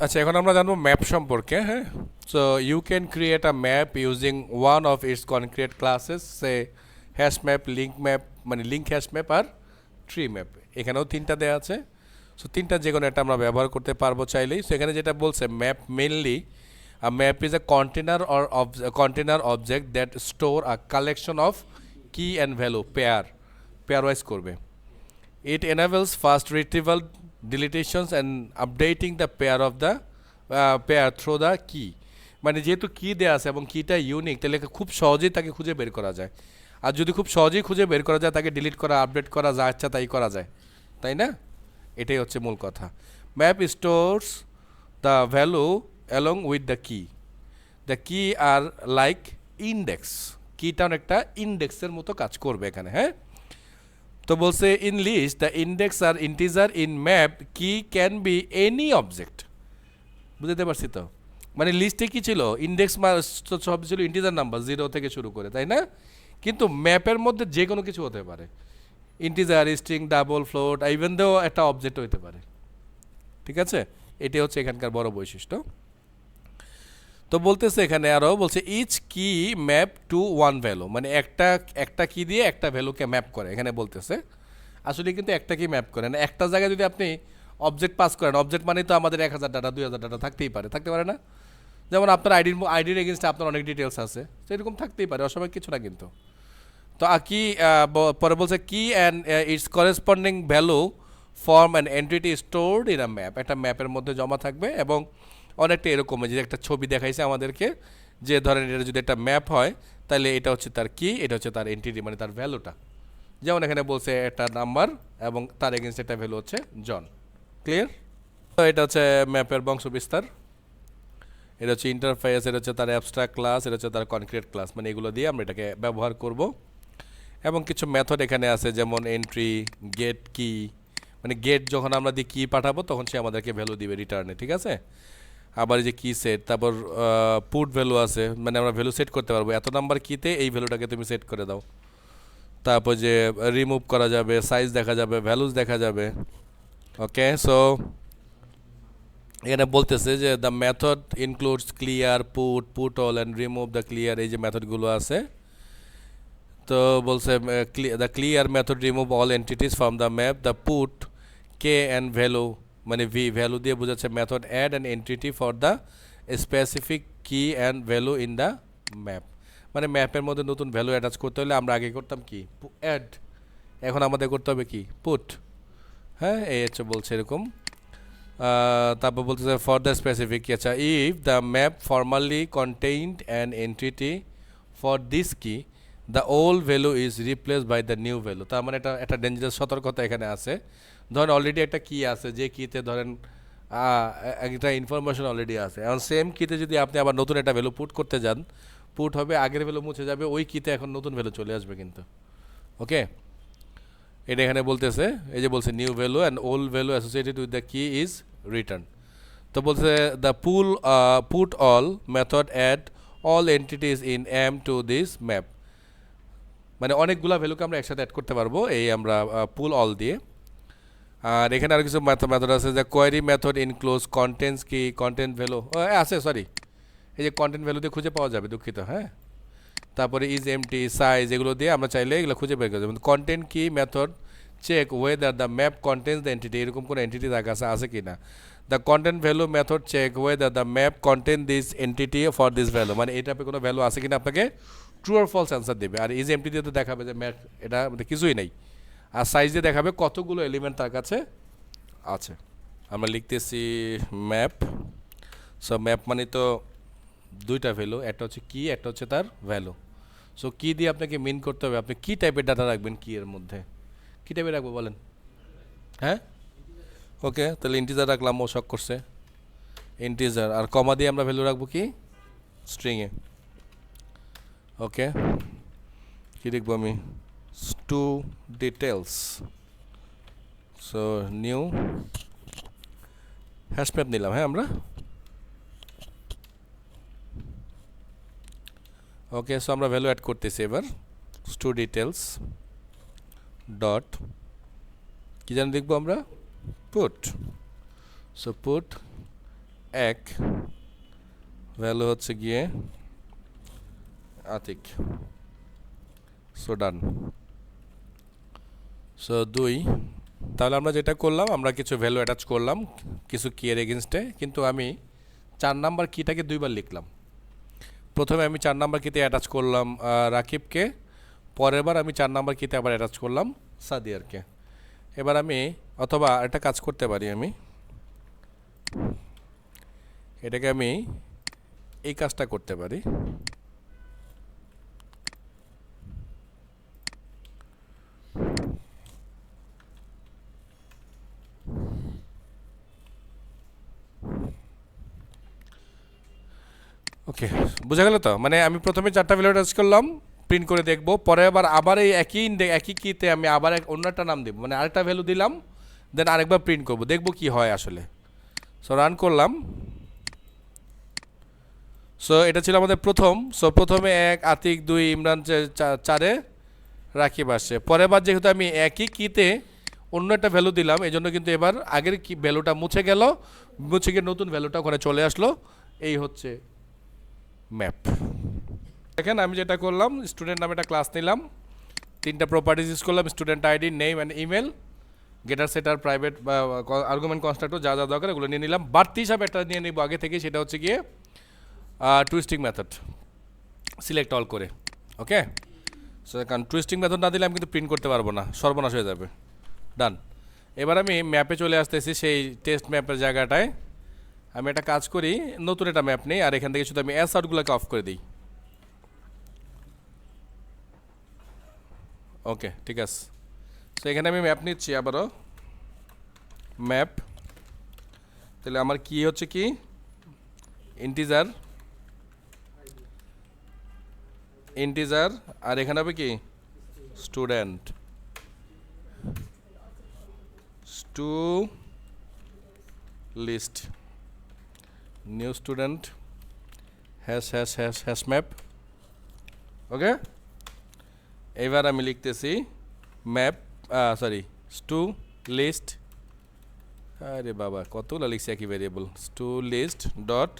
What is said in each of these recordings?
আচ্ছা, এখন আমরা জানবো ম্যাপ সম্পর্কে। হ্যাঁ, so you can create a map using one of its concrete classes, say hash map, link map, মানে লিঙ্ক হ্যাশ ম্যাপ আর ট্রি ম্যাপ। এখানেও তিনটা দেওয়া আছে। সো তিনটা যে কোনো একটা আমরা ব্যবহার করতে পারবো চাইলেই। সো এখানে যেটা বলছে, map mainly a map is a container or container object that store a collection of key and value pairwise করবে। It enables fast retrieval, deletions and updating the pair through the key। মানে যেহেতু কি দেওয়া আছে এবং কিটা unique, তাহলে খুব সহজেই তাকে খুঁজে বের করা যায়। আর যদি খুব সহজেই খুঁজে বের করা যায়, তাকে ডিলিট করা, আপডেট করা যা ইচ্ছা তাই করা যায়, তাই না? এটাই হচ্ছে মূল কথা। Map stores the value along with the কি। দ্য কি আর লাইক ইন্ডেক্স। কিটা অনেকটা ইন্ডেক্সের মতো কাজ করবে এখানে। হ্যাঁ, তো বলছে ইন লিস্ট দ্য ইন্ডেক্স আর integer, in map key can be any object. বুঝতে পারছি তো? মানে লিস্টে কি ছিল, ইন্ডেক্স সব ছিল ইন্টিজার নাম্বার 0 থেকে শুরু করে, তাই না? কিন্তু ম্যাপের মধ্যে যে কোনো কিছু হতে পারে, integer, string, double, float, even দেও একটা অবজেক্ট হতে পারে। ঠিক আছে, এটাই হচ্ছে এখানকার বড় বৈশিষ্ট্য। তো বলতেছে এখানে আরও বলছে ইচ কি ম্যাপ টু ওয়ান ভ্যালু, মানে একটা কি দিয়ে একটা ভ্যালুকে ম্যাপ করে। এখানে বলতেছে আসলে কিন্তু একটা কি ম্যাপ করে না, একটা জায়গায় যদি আপনি অবজেক্ট পাস করেন, অবজেক্ট মানে তো আমাদের 1000 ডাটা 2000 ডাটা থাকতে পারে না? যেমন আপনার আইডির এগেনস্টে আপনার অনেক ডিটেলস আছে, তো এরকম থাকতেই পারে, অস্বাভাবিক কিছু না কিন্তু। তো কি পরে বলছে কি and it's corresponding value form and entity stored in a map, একটা ম্যাপের মধ্যে জমা থাকবে। এবং অনেকটা এরকম যে একটা ছবি দেখাইছে আমাদেরকে, যে ধরেন এটা যদি একটা ম্যাপ হয়, তাহলে এটা হচ্ছে তার কি, এটা হচ্ছে তার এন্টিটি, মানে তার ভ্যালুটা। যেমন এখানে বলছে একটা নাম্বার এবং তার এগেনস্ট একটা ভ্যালু হচ্ছে জন। ক্লিয়ার? তো এটা হচ্ছে ম্যাপের বংশ বিস্তার। এটা হচ্ছে ইন্টারফেস, এটা হচ্ছে তার অ্যাবস্ট্রাক্ট ক্লাস, এটা হচ্ছে তার কনক্রিট ক্লাস, মানে এগুলো দিয়ে আমরা এটাকে ব্যবহার করব। এবং কিছু মেথড এখানে আছে, যেমন এন্ট্রি, গেট কি, মানে গেট যখন আমরা দিয়ে কি পাঠাবো তখন সে আমাদেরকে ভ্যালু দিবে রিটার্নে। ঠিক আছে, আবার এই যে কি সেট, তারপর পুট ভ্যালু আছে, মানে আমরা ভ্যালু সেট করতে পারবো, এত নাম্বার কিতে এই ভ্যালুটাকে তুমি সেট করে দাও। তারপর যে রিমুভ করা যাবে, সাইজ দেখা যাবে, ভ্যালুজ দেখা যাবে। ওকে, সো এখানে বলতেছে যে the method includes clear, put all and remove the clear, এই যে মেথডগুলো আছে। তো বলছে the clear method remove all entities from the map, the put K and value, মানে ভ্যালু দিয়ে বোঝাচ্ছে method add an entity for the specific key and value in the map. মানে ম্যাপের মধ্যে নতুন ভ্যালু অ্যাটাচ করতে হলে আমরা আগে করতাম কি, অ্যাড, এখন আমাদের করতে হবে কি, পুট। হ্যাঁ, এই হচ্ছে বলছে এরকম। তারপর বলতেছে ফর দ্য স্পেসিফিক, আচ্ছা, if the map formally contained an entity for this key, the old value is replace by the new value. তার মানে এটা একটা ডেঞ্জারাস সতর্কতা এখানে আছে। ধরেন অলরেডি একটা কি আছে, যে কিতে ধরেন একটা ইনফরমেশন অলরেডি আছে, এখন সেম কিতে যদি আপনি আবার নতুন একটা ভ্যালু পুট করতে যান, পুট হবে, আগের ভ্যালু মুছে যাবে, ওই কিতে এখন নতুন ভ্যালু চলে আসবে কিন্তু। ওকে, এটা এখানে বলতেছে, এই যে বলছে new value and old value associated with the key is return. তো বলছে the put all method add all entities in M to this map, মানে অনেকগুলো ভ্যালুকে আমরা একসাথে অ্যাড করতে পারবো এই আমরা পুল অল দিয়ে। আর এখানে আর কিছু মেথড আছে, যে কোয়ারি মেথড ইনক্লুজ কন্টেন্টস কি, কন্টেন্ট ভ্যালু আছে, সরি, এই যে কন্টেন্ট ভ্যালু দিয়ে খুঁজে পাওয়া যাবে, দুঃখিত। হ্যাঁ, তারপরে ইজ এমটি, সাইজ, এগুলো দিয়ে আমরা চাইলে এগুলো খুঁজে বের করা যাবে। Content key method check whether the map contents the entity, এরকম কোনো এন্টিটি তার কাছে আছে কি না। The content value method check whether the map content this entity for this value, মানে এটা কোনো ভ্যালু আছে কিনা আপনাকে ট্রু আর ফলস অ্যান্সার দেবে। আর ইজ এমটি দিয়ে তো দেখাবে যে ম্যাপ এটা কিছুই নেই। আর সাইজ দিয়ে দেখাবে কতগুলো এলিমেন্ট তার কাছে আছে। আমরা লিখতেছি ম্যাপ। সো ম্যাপ মানে তো দুইটা ভ্যালু, একটা হচ্ছে কি, একটা হচ্ছে তার ভ্যালু। সো কি দিয়ে আপনাকে মিন করতে হবে, আপনি কি টাইপের ডাটা রাখবেন কি এর মধ্যে, কী টাইপের রাখবো বলেন? হ্যাঁ, ওকে, তাহলে ইন্টিজার রাখলাম, ও শক করছে ইন্টিজার, আর কমা দিয়ে আমরা ভ্যালু রাখবো কি, স্ট্রিংয়ে। ওকে, কী লিখবো আমি, to details. So new hash map নিলাম। হ্যাঁ, আমরা ওকে, সো আমরা ভ্যালু অ্যাড করতেছি এবার, টু ডিটেলস ডট কী যেন লিখবো আমরা, পুট। সো পুট এক ভ্যালু হচ্ছে গিয়ে আতিক, সো ডান। সো 2, তাহলে আমরা যেটা করলাম আমরা কিছু ভ্যালু অ্যাটাচ করলাম কিছু কি এর এগেনস্টে, কিন্তু আমি 4 নাম্বার কিটাকে 2বার লিখলাম। প্রথমে আমি 4 নাম্বার কিতে অ্যাটাচ করলাম রাকিবকে, পরের বার আমি 4 নাম্বার কিতে আবার অ্যাটাচ করলাম সাদিয়ারকে। এবার আমি অথবা একটা কাজ করতে পারি, আমি এটাকে আমি এই কাজটা করতে পারি। ওকে, বোঝা গেল তো? মানে আমি প্রথমে 4টা ভ্যালু অ্যাটাচ করলাম, প্রিন্ট করে দেখব, পরে আবার এই একই কিতে আমি আবার অন্য একটা নাম দেব, মানে আরেকটা ভ্যালু দিলাম, দেন আরেকবার প্রিন্ট করব, দেখব কি হয় আসলে। সো রান করলাম। সো এটা ছিল আমাদের প্রথম। সো প্রথমে 1 আতিক, 2 ইমরান, 4-এ রাকিব আসছে। পরের বার যেহেতু আমি একই কিতে অন্য একটা ভ্যালু দিলাম, এই জন্য কিন্তু এবার আগের কি ভ্যালুটা মুছে গেল, মুছে গিয়ে নতুন ভ্যালুটা ওখানে চলে আসলো। এই হচ্ছে ম্যাপ। দেখেন আমি যেটা করলাম, স্টুডেন্ট নামে একটা ক্লাস নিলাম, 3টা প্রপার্টিজ ইউজ করলাম, student ID, name and email, getter setter private বা আর্গুমেন্ট কনস্ট্রাক্টর যা যা দরকার এগুলো নিয়ে নিলাম। বাড়তি হিসাবে একটা নিয়ে নিব আগে থেকে, সেটা হচ্ছে গিয়ে টুইস্টিং মেথড, সিলেক্ট অল করে। ওকে, সো কারণ টুইস্টিং মেথড না দিলে আমি কিন্তু প্রিন্ট করতে পারবো না, সর্বনাশ হয়ে যাবে। ডান। এবার আমি ম্যাপে চলে আসতেছি, সেই টেস্ট ম্যাপের জায়গাটায়। আমি একটা কাজ করি, নতুন একটা ম্যাপ নেই, আর এখান থেকে শুধু আমি অ্যাস আউটগুলোকে অফ করে দিই। ওকে, ঠিক আছে। সো এখানে আমি ম্যাপ নিচ্ছি আবারও, ম্যাপ। তাহলে আমার কি হচ্ছে কি, ইন্টিজার, ইন্টিজার, আর এখানে হবে কি student, to list, new student, hash map. Okay, এবার আমি লিখতেছি ম্যাপ, সরি, টু লিস্ট, আরে বাবা কতগুলো লিখছি একই ভেরিয়েবল, টু লিস্ট ডট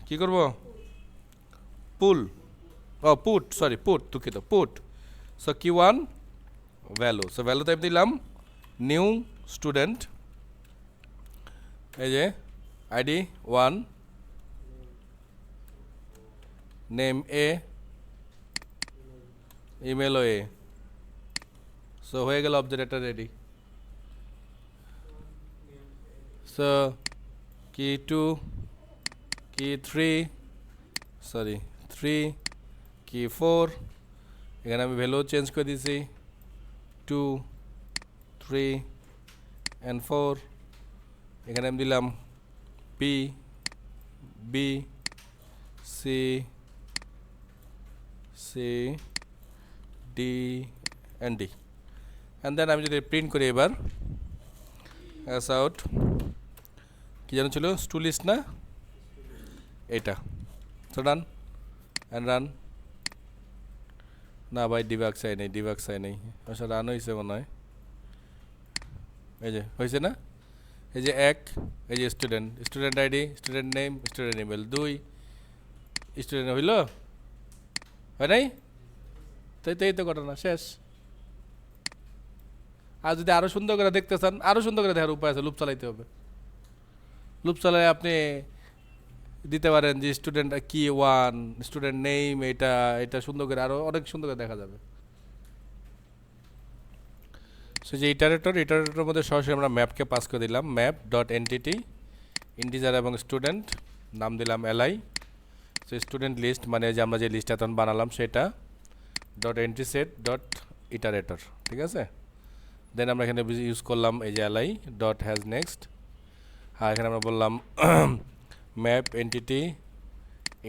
কী করবো, পুল, পুট, সরি পুট, দুঃখিত, পুট। সো কি one value, so value type দিলাম নিউ স্টুডেন্ট, এই যে আইডি 1, নেম এ, ইমেলও এ। সো হয়ে গেল অবজেক্ট একটা রেডি। সো কি 2, কি 3, সরি 3, কি 4, এখানে আমি ভ্যালু চেঞ্জ করে দিয়েছি 2, 3 and 4, এখানে আমি দিলাম P, B, C, C, D and D. And then আমি যদি প্রিন্ট করি এবার, অ্যাস আউট, কী যেন ছিল, টু লিস্ট না এটা। So done and run. না ভাই ডিবাগ চাই নেই, ডিবাগ চাই নেই, আচ্ছা রান হয়েছে মনে হয়, এই যে হয়েছে না, এই যে 1, এই যে student, student ID, student name, student email, 2 student হইল, হয় নাই? তাই তো, এই তো ঘটনা শেষ। আর যদি আরও সুন্দর করে দেখতে চান, আরও সুন্দর করে দেখার উপায় আছে, লুপ চালাইতে হবে। লুপ চালায় আপনি দিতে পারেন যে স্টুডেন্ট কি 1, স্টুডেন্ট নেম, এটা এটা সুন্দর করে আরও অনেক সুন্দর করে দেখা যাবে। সো যে ইটারেটরের মধ্যে সরাসরি আমরা ম্যাপকে পাস করে দিলাম, ম্যাপ ডট এনটিটি, ইন্টিজার এবং স্টুডেন্ট, নাম দিলাম এলআই। সো স্টুডেন্ট লিস্ট মানে যে আমরা যে লিস্ট এখন বানালাম সেটা, ডট এন্ট্রি সেট ডট ইটারেটর, ঠিক আছে। দেন আমরা এখানে ইউজ করলাম এই যে এলআই ডট হ্যাজ নেক্সট, আর এখানে আমরা বললাম ম্যাপ এন্টিটি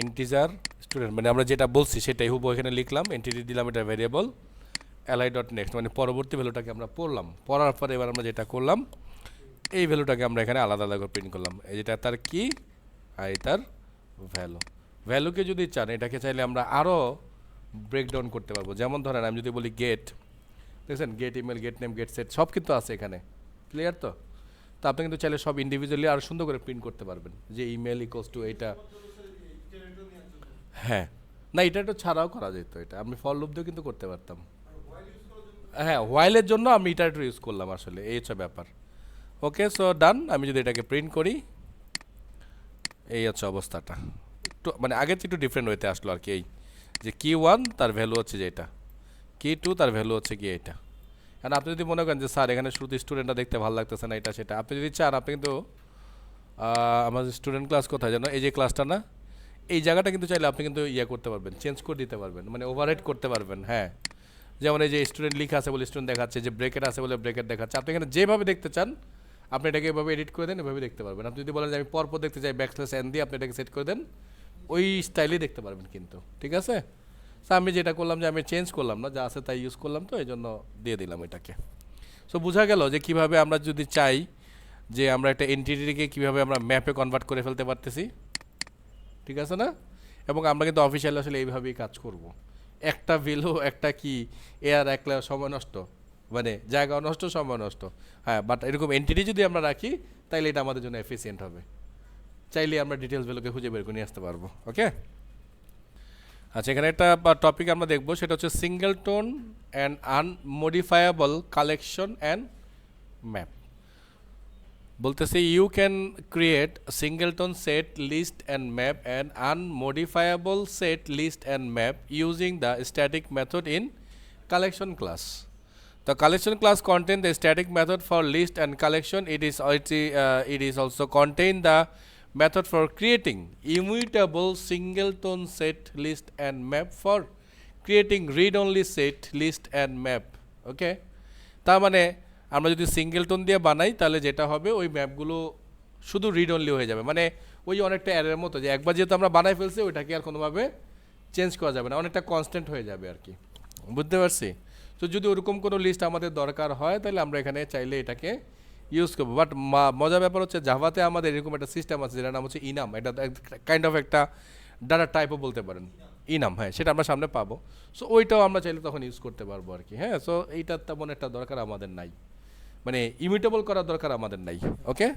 ইন্টিজার স্টুডেন্ট, মানে আমরা যেটা বলছি সেটাই হুবহু এখানে লিখলাম, এন্টিটি দিলাম এটা ভেরিয়েবল, এলআই ডট নেক্সট মানে পরবর্তী ভ্যালুটাকে আমরা পড়লাম, পড়ার পরে এবার আমরা যেটা করলাম এই ভ্যালুটাকে আমরা এখানে আলাদা আলাদা করে প্রিন্ট করলাম, এই যেটা তার কি আর তার ভ্যালু। ভ্যালুকে যদি চান এটাকে চাইলে আমরা আরও ব্রেকডাউন করতে পারবো, যেমন ধরেন আমি যদি বলি গেট, দেখছেন get email, get name, get set সব কিন্তু আছে এখানে, ক্লিয়ার তো? তো আপনি কিন্তু চাইলে সব ইন্ডিভিজুয়ালি আরও সুন্দর করে প্রিন্ট করতে পারবেন, যে ইমেল ইকোয়ালস টু এইটা। হ্যাঁ, না এটা একটু ছাড়াও করা যেত, এটা আমি ফর লুপ দিয়েও কিন্তু করতে পারতাম। হ্যাঁ, হোয়াইলের জন্য আমি ইটারেটর ইউজ করলাম আসলে, এই হচ্ছে ব্যাপার। ওকে, সো ডান। আমি যদি এটাকে প্রিন্ট করি, এই হচ্ছে অবস্থাটা। একটু মানে আগের চেয়ে একটু ডিফারেন্ট হইতে আসলো আর কি। এই যে কি ওয়ান তার ভ্যালু হচ্ছে যে এটা, কি টু তার ভ্যালু হচ্ছে কি এটা। কারণ আপনি যদি মনে করেন যে স্যার এখানে শুধু স্টুডেন্টরা দেখতে ভালো লাগতেছে না, এটা সেটা, আপনি যদি চান আপনি কিন্তু আমাদের স্টুডেন্ট ক্লাস কোথায় জানো, এই যে ক্লাসটা না, এই জায়গাটা কিন্তু চাইলে আপনি কিন্তু ইয়ে করতে পারবেন, চেঞ্জ করে দিতে পারবেন, মানে ওভাররাইট করতে পারবেন। হ্যাঁ, যেমন এই যে স্টুডেন্ট লিখা আছে বলে স্টুডেন্ট দেখাচ্ছে, যে ব্রেকেট আছে বলে ব্রেকেট দেখাচ্ছে। আপনি এখানে যেভাবে দেখতে চান আপনি এটাকে এভাবে এডিট করে দেন, এভাবে দেখতে পারবেন। আপনি যদি বলেন যে আমি পরপর দেখতে চাই, ব্যাকস্ল্যাশ এন দিয়ে আপনি এটাকে সেট করে দেন, ওই স্টাইলেই দেখতে পারবেন কিন্তু। ঠিক আছে, সো আমি যেটা করলাম যে আমি চেঞ্জ করলাম না, যা আছে তাই ইউজ করলাম, তো এই জন্য দিয়ে দিলাম এটাকে। সো বোঝা গেল যে কীভাবে আমরা যদি চাই যে আমরা একটা এন্টিটিকে কীভাবে আমরা ম্যাপে কনভার্ট করে ফেলতে পারতেছি। ঠিক আছে না? এবং আমরা কিন্তু অফিসিয়ালি আসলে এইভাবেই কাজ করব। একটা ভ্যালু একটা কি এ আর একলা সময় নষ্ট, মানে জায়গা নষ্ট, সময় নষ্ট। হ্যাঁ, বাট এরকম এন্টিটি যদি আমরা রাখি তাইলে এটা আমাদের জন্য এফিসিয়েন্ট হবে। চাইলে আমরা ডিটেলস ভ্যালুকে খুঁজে বের করে নিয়ে আসতে পারবো। ওকে, আচ্ছা, এখানে একটা টপিক আমরা দেখবো, সেটা হচ্ছে singleton and unmodifiable collection and map. বলতেছে you can create singleton set list and map and unmodifiable set list and map using the static method in collection class. The collection class contain the static method for list and collection. It is also contain the method for creating immutable singleton set list and map for creating read-only set list and map. Okay, তার মানে আমরা যদি singleton দিয়ে বানাই তাহলে যেটা হবে ওই ম্যাপগুলো শুধু রিড অনলি হয়ে যাবে, মানে ওই অনেকটা অ্যারের মতো, যে একবার যেহেতু আমরা বানাই ফেলছি ওইটাকে আর কোনোভাবে চেঞ্জ করা যাবে না, অনেকটা কনস্ট্যান্ট হয়ে যাবে আর কি। বুঝতে পারছি? তো যদি ওরকম কোনো লিস্ট আমাদের দরকার হয় তাহলে আমরা এখানে চাইলে এটাকে ইউজ করবো। বাট মজার ব্যাপার হচ্ছে জাভাতে আমাদের এরকম একটা সিস্টেম আছে যেটার নাম হচ্ছে ইনাম। এটা কাইন্ড অফ একটা ডাটা টাইপও বলতে পারেন, ইনাম। হ্যাঁ, সেটা আমরা সামনে পাবো। সো ওইটাও আমরা চাইলে তখন ইউজ করতে পারবো আর কি। হ্যাঁ, সো এইটার তেমন একটা দরকার আমাদের নাই, মানে ইমিউটেবল করার দরকার আমাদের নাই। ওকে।